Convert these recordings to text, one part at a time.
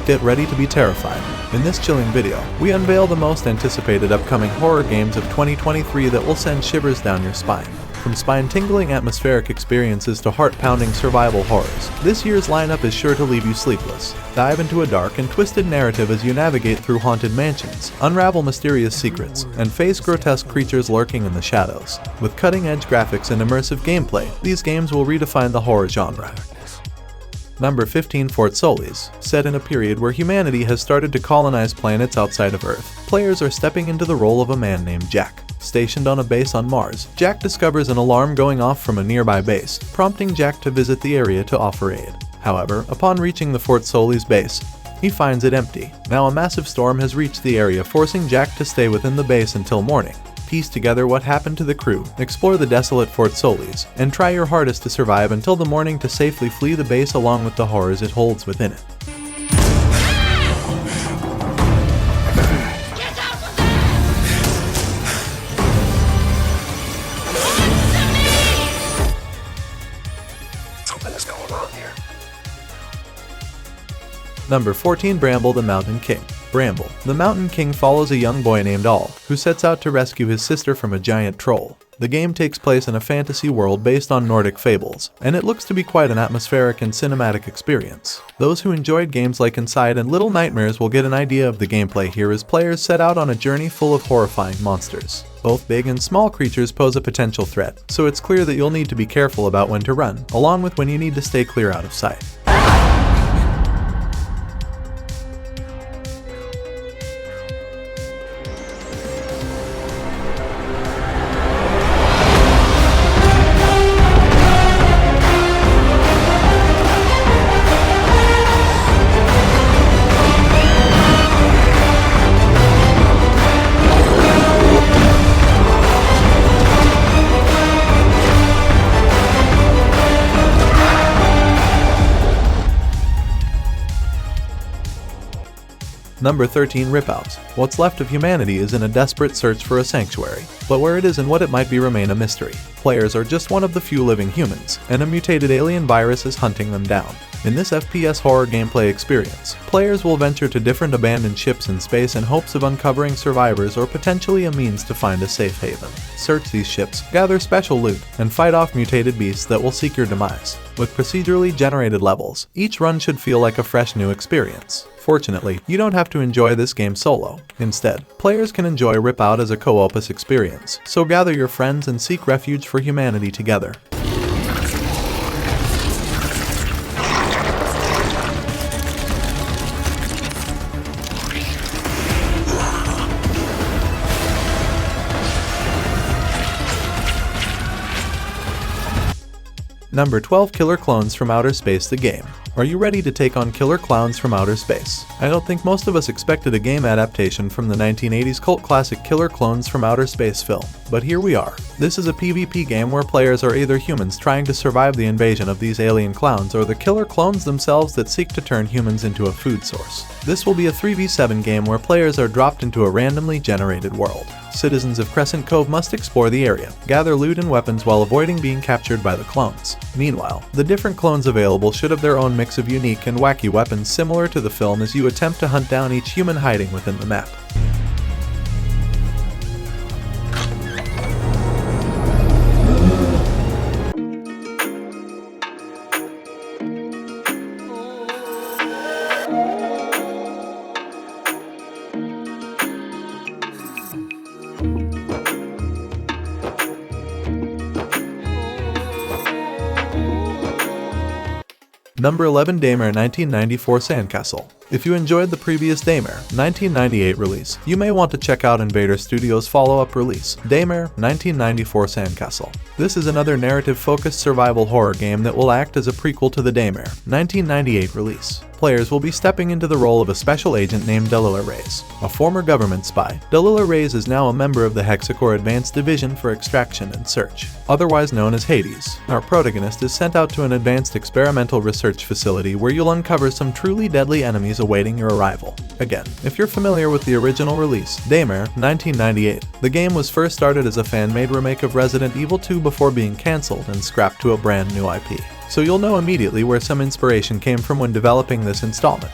Get ready to be terrified. In this chilling video, we unveil the most anticipated upcoming horror games of 2023 that will send shivers down your spine. From spine-tingling atmospheric experiences to heart-pounding survival horrors, this year's lineup is sure to leave you sleepless. Dive into a dark and twisted narrative as you navigate through haunted mansions, unravel mysterious secrets, and face grotesque creatures lurking in the shadows. With cutting-edge graphics and immersive gameplay, these games will redefine the horror genre. Number 15, Solis. Set in a period where humanity has started to colonize planets outside of Earth, players are stepping into the role of a man named Jack. Stationed on a base on Mars, Jack discovers an alarm going off from a nearby base, prompting Jack to visit the area to offer aid. However, upon reaching the Fort Solis base, he finds it empty. Now a massive storm has reached the area, forcing Jack to stay within the base until morning. Piece together what happened to the crew, explore the desolate Fort Solis, and try your hardest to survive until the morning to safely flee the base along with the horrors it holds within it. Something is going on here. Number 14, Bramble the Mountain King. Bramble, the Mountain King, follows a young boy named All, who sets out to rescue his sister from a giant troll. The game takes place in a fantasy world based on Nordic fables, and it looks to be quite an atmospheric and cinematic experience. Those who enjoyed games like Inside and Little Nightmares will get an idea of the gameplay here as players set out on a journey full of horrifying monsters. Both big and small creatures pose a potential threat, so it's clear that you'll need to be careful about when to run, along with when you need to stay clear out of sight. Number 13, Ripout. What's left of humanity is in a desperate search for a sanctuary, but where it is and what it might be remain a mystery. Players are just one of the few living humans, and a mutated alien virus is hunting them down. In this FPS horror gameplay experience, players will venture to different abandoned ships in space in hopes of uncovering survivors or potentially a means to find a safe haven. Search these ships, gather special loot, and fight off mutated beasts that will seek your demise. With procedurally generated levels, each run should feel like a fresh new experience. Fortunately, you don't have to enjoy this game solo. Instead, players can enjoy Ripout as a co-opus experience, so gather your friends and seek refuge for humanity together. Number 12, Klowns from Outer Space, the game. Are you ready to take on killer clowns from outer space? I don't think most of us expected a game adaptation from the 1980s cult classic Klowns from Outer Space film, but here we are. This is a PvP game where players are either humans trying to survive the invasion of these alien clowns or the killer clones themselves that seek to turn humans into a food source. This will be a 3v7 game where players are dropped into a randomly generated world. Citizens of Crescent Cove must explore the area, gather loot and weapons while avoiding being captured by the clones. Meanwhile, the different clones available should have their own mix of unique and wacky weapons similar to the film as you attempt to hunt down each human hiding within the map. Number 11, Daymare 1994 Sandcastle. If you enjoyed the previous Daymare 1998 release, you may want to check out Invader Studios' follow-up release, Daymare 1994 Sandcastle. This is another narrative-focused survival horror game that will act as a prequel to the Daymare 1998 release. Players will be stepping into the role of a special agent named Delilah Reyes, a former government spy. Delilah Reyes is now a member of the Hexacore Advanced Division for Extraction and Search, otherwise known as Hades. Our protagonist is sent out to an advanced experimental research facility where you'll uncover some truly deadly enemies awaiting your arrival. Again, if you're familiar with the original release, Daymare 1998, the game was first started as a fan-made remake of Resident Evil 2 before being cancelled and scrapped to a brand new IP. So you'll know immediately where some inspiration came from when developing this installment.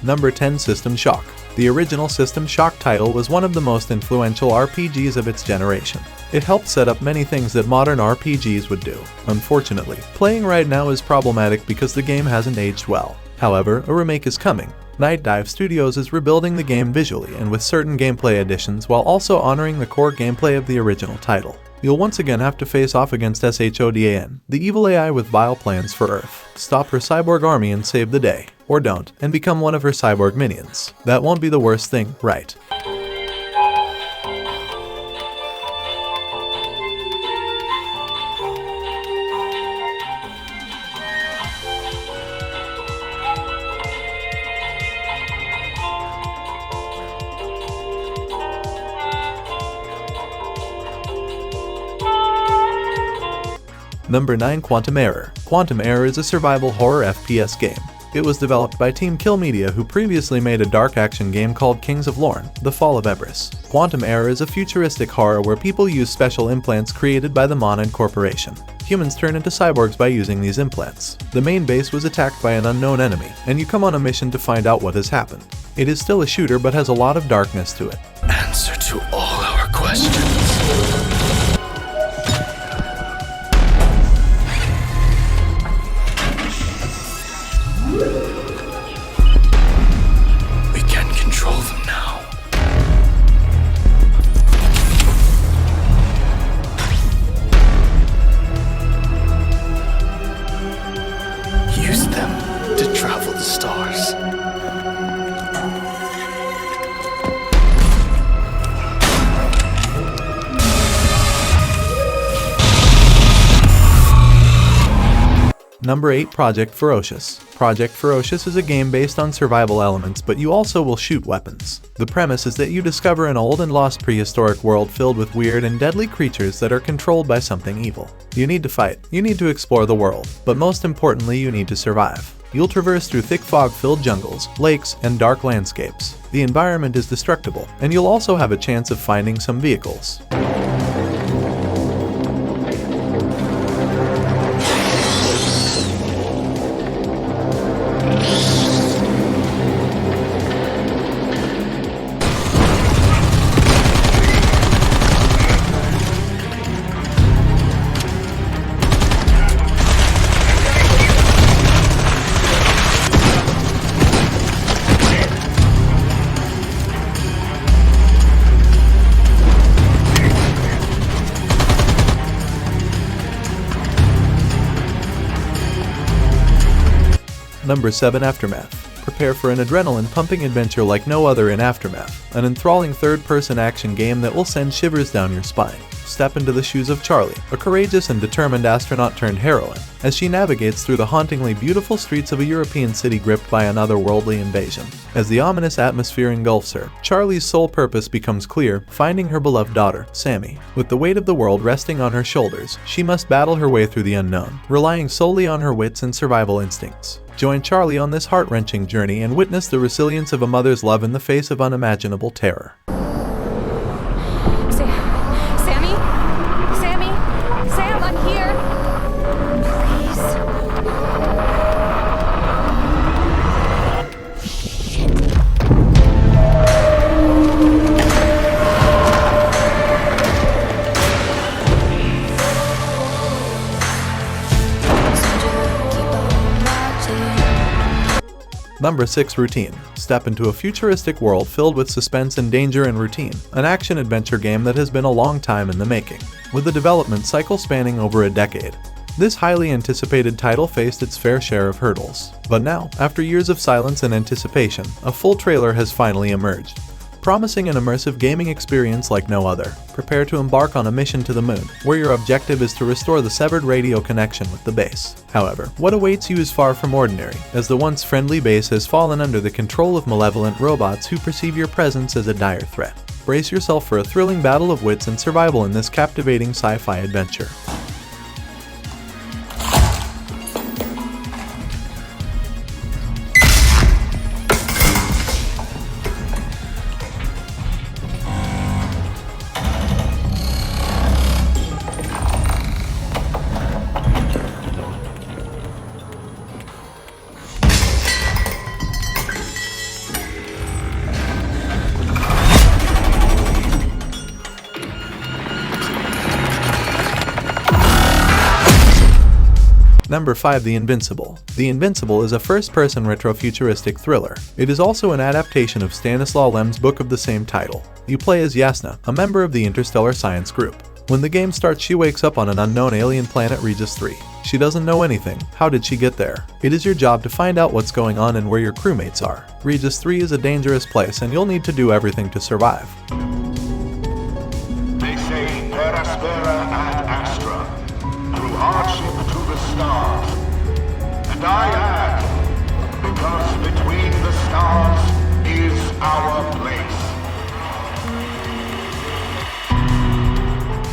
Number 10. System Shock. The original System Shock title was one of the most influential RPGs of its generation. It helped set up many things that modern RPGs would do. Unfortunately, playing right now is problematic because the game hasn't aged well. However, a remake is coming. Night Dive Studios is rebuilding the game visually and with certain gameplay additions while also honoring the core gameplay of the original title. You'll once again have to face off against S.T.A.L.K.E.R, the evil AI with vile plans for Earth. Stop her cyborg army and save the day. Or don't, and become one of her cyborg minions. That won't be the worst thing, right? Number 9. Quantum Error. Quantum Error is a survival horror FPS game. It was developed by Team Kill Media, who previously made a dark action game called Kings of Lorne: The Fall of Everus. Quantum Error is a futuristic horror where people use special implants created by the Monon Corporation. Humans turn into cyborgs by using these implants. The main base was attacked by an unknown enemy, and you come on a mission to find out what has happened. It is still a shooter but has a lot of darkness to it. Answer to all our questions. Number 8. Project Ferocious. Project Ferocious is a game based on survival elements, but you also will shoot weapons. The premise is that you discover an old and lost prehistoric world filled with weird and deadly creatures that are controlled by something evil. You need to fight, you need to explore the world, but most importantly you need to survive. You'll traverse through thick fog-filled jungles, lakes, and dark landscapes. The environment is destructible, and you'll also have a chance of finding some vehicles. Number 7. Aftermath. Prepare for an adrenaline-pumping adventure like no other in Aftermath, an enthralling third-person action game that will send shivers down your spine. Step into the shoes of Charlie, a courageous and determined astronaut-turned-heroine, as she navigates through the hauntingly beautiful streets of a European city gripped by an otherworldly invasion. As the ominous atmosphere engulfs her, Charlie's sole purpose becomes clear: finding her beloved daughter, Sammy. With the weight of the world resting on her shoulders, she must battle her way through the unknown, relying solely on her wits and survival instincts. Join Charlie on this heart-wrenching journey and witness the resilience of a mother's love in the face of unimaginable terror. Sam, I'm here. Number 6. Routine. Step into a futuristic world filled with suspense and danger and routine, an action-adventure game that has been a long time in the making, with a development cycle spanning over a decade. This highly anticipated title faced its fair share of hurdles. But now, after years of silence and anticipation, a full trailer has finally emerged, promising an immersive gaming experience like no other. Prepare to embark on a mission to the moon, where your objective is to restore the severed radio connection with the base. However, what awaits you is far from ordinary, as the once friendly base has fallen under the control of malevolent robots who perceive your presence as a dire threat. Brace yourself for a thrilling battle of wits and survival in this captivating sci-fi adventure. Number 5. The Invincible. The Invincible is a first-person retrofuturistic thriller. It is also an adaptation of Stanislaw Lem's book of the same title. You play as Yasna, a member of the interstellar science group. When the game starts, she wakes up on an unknown alien planet Regis 3. She doesn't know anything. How did she get there? It is your job to find out what's going on and where your crewmates are. Regis 3 is a dangerous place and you'll need to do everything to survive. They say Peraspera ad Astra, through hardship to the stars. And I add, because between the stars is our place.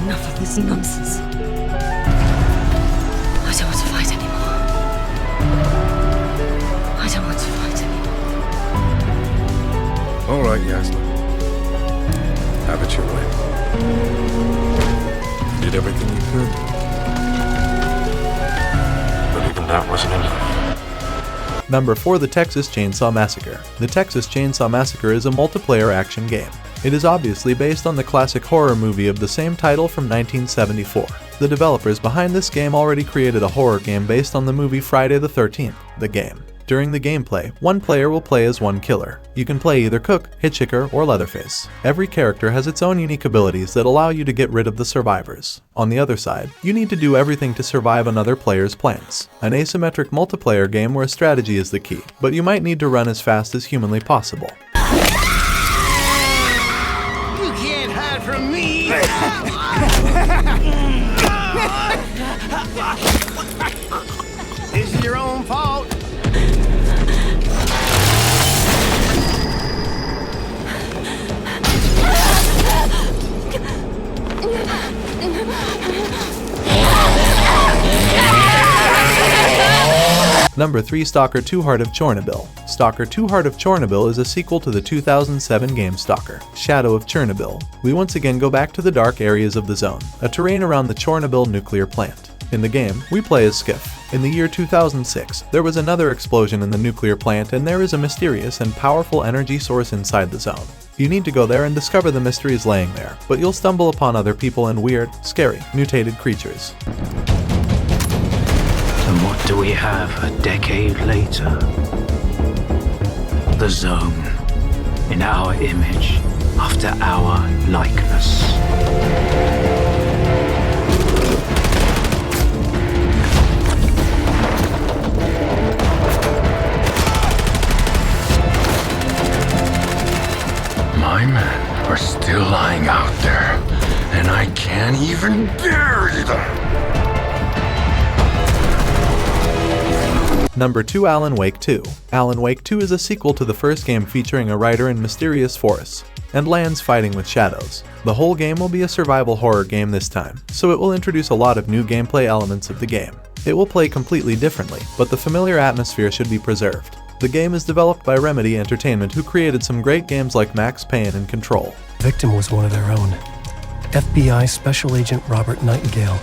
Enough of this nonsense. I don't want to fight anymore. I don't want to fight anymore. All right, Yasna. Have it your way. You did everything you could. But even that wasn't enough. Number 4. The Texas Chainsaw Massacre. The Texas Chainsaw Massacre is a multiplayer action game. It is obviously based on the classic horror movie of the same title from 1974. The developers behind this game already created a horror game based on the movie Friday the 13th, the game. During the gameplay, one player will play as one killer. You can play either Cook, Hitchhiker, or Leatherface. Every character has its own unique abilities that allow you to get rid of the survivors. On the other side, you need to do everything to survive another player's plans. An asymmetric multiplayer game where strategy is the key, but you might need to run as fast as humanly possible. You can't hide from me! It's your own fault. Number 3. S.T.A.L.K.E.R 2 Heart of Chornobyl. S.T.A.L.K.E.R 2 Heart of Chornobyl is a sequel to the 2007 game S.T.A.L.K.E.R Shadow of Chernobyl. We once again go back to the dark areas of the zone, a terrain around the Chornobyl nuclear plant. In the game, we play as Skiff. In the year 2006, there was another explosion in the nuclear plant and there is a mysterious and powerful energy source inside the zone. You need to go there and discover the mysteries laying there, but you'll stumble upon other people and weird, scary, mutated creatures. And what do we have a decade later? The zone, in our image, after our likeness. My men are still lying out there, and I can't even bury them. Number 2. Alan Wake 2. Alan Wake 2 is a sequel to the first game featuring a writer in mysterious forests and lands fighting with shadows. The whole game will be a survival horror game this time, so it will introduce a lot of new gameplay elements of the game. It will play completely differently, but the familiar atmosphere should be preserved. The game is developed by Remedy Entertainment, who created some great games like Max Payne and Control. Victim was one of their own. FBI Special Agent Robert Nightingale.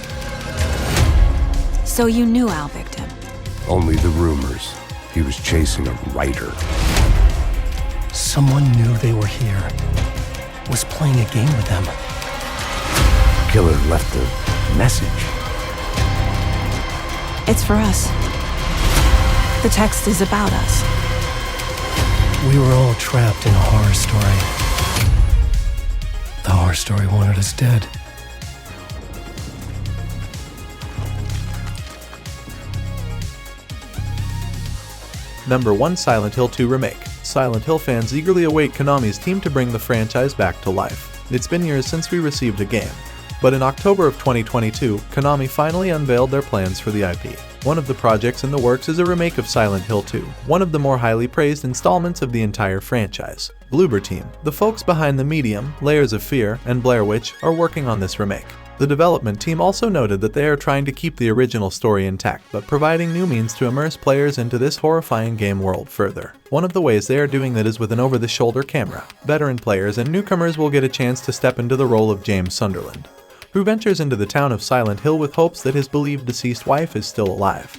So you knew Al Victim? Only the rumors. He was chasing a writer. Someone knew they were here. Was playing a game with them. Killer left a message. It's for us. The text is about us. We were all trapped in a horror story. The horror story wanted us dead. Number 1. Silent Hill 2 Remake. Silent Hill fans eagerly await Konami's team to bring the franchise back to life. It's been years since we received a game, but in October of 2022, Konami finally unveiled their plans for the IP. One of the projects in the works is a remake of Silent Hill 2, one of the more highly praised installments of the entire franchise. Bloober Team, the folks behind The Medium, Layers of Fear, and Blair Witch, are working on this remake. The development team also noted that they are trying to keep the original story intact, but providing new means to immerse players into this horrifying game world further. One of the ways they are doing that is with an over-the-shoulder camera. Veteran players and newcomers will get a chance to step into the role of James Sunderland, who ventures into the town of Silent Hill with hopes that his believed deceased wife is still alive.